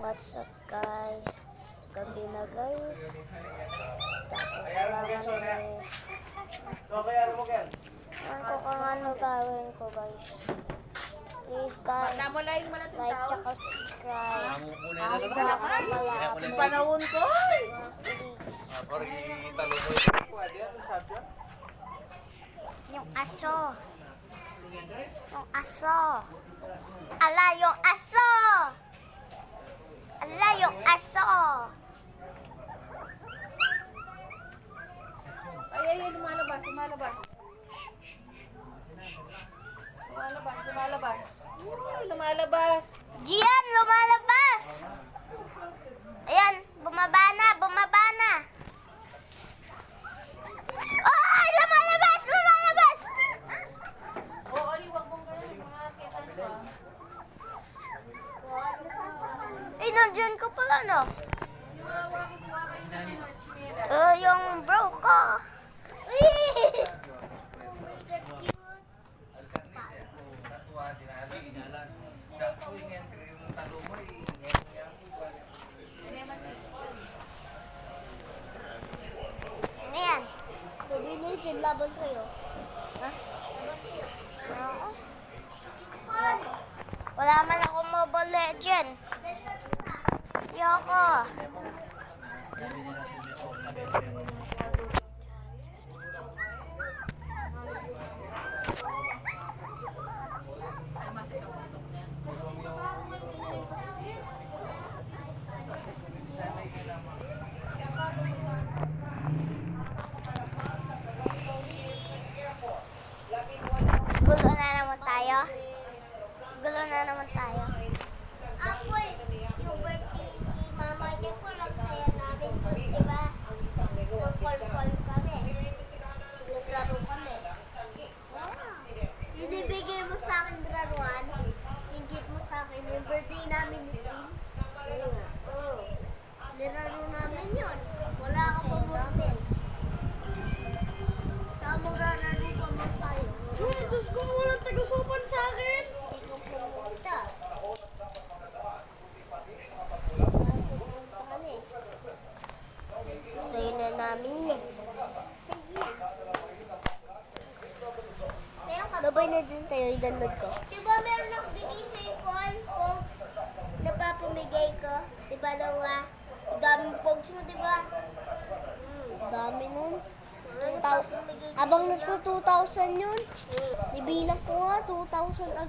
What's up guys? Gabi na guys. Kailangan ko kung ano gawin ko guys. Please guys, like tsaka subscribe. Panahon ko. Yung aso. Yung aso. Ala, yung aso. Ala, yung aso. Ay, lumalabas. Lumalabas. Gian, lumalabas. Ayan, bumaba na. Ay, lumalabas. Oo, Ali, wag mong ganun. Mga kitan pa. Eh, nandiyan ka pala, no? Yung bro ko. Ayan. Sabi na yun, laban kayo. Ha? Oo. Wala man ako Mobile Legend. Yoko. Gulo na naman tayo. Apoy, yung birthday ni Mama niya po, nagsaya namin po, diba? Nung call kami. Naglaro kami. Inibigay mo sa akin laruan, hingit mo sa akin yung birthday namin ni Prince. Oo. Nilaro namin yun. Wala ka pa namin. Saan mo lalaro pa mo tayo? Diyos ko, walang taga-sopan sa akin. Hindi ko pumunta. Sa'yo na namin eh. Babay na dyan tayo, i-download ko. Diba meron nagbigay sa'yo phone, Pogs? Napapamigay ko. Diba nawa? Daming Pogs mo, diba? Dami nun. Abang nasa 2,000 yun. Nibilang ko nga, 2,000 agad.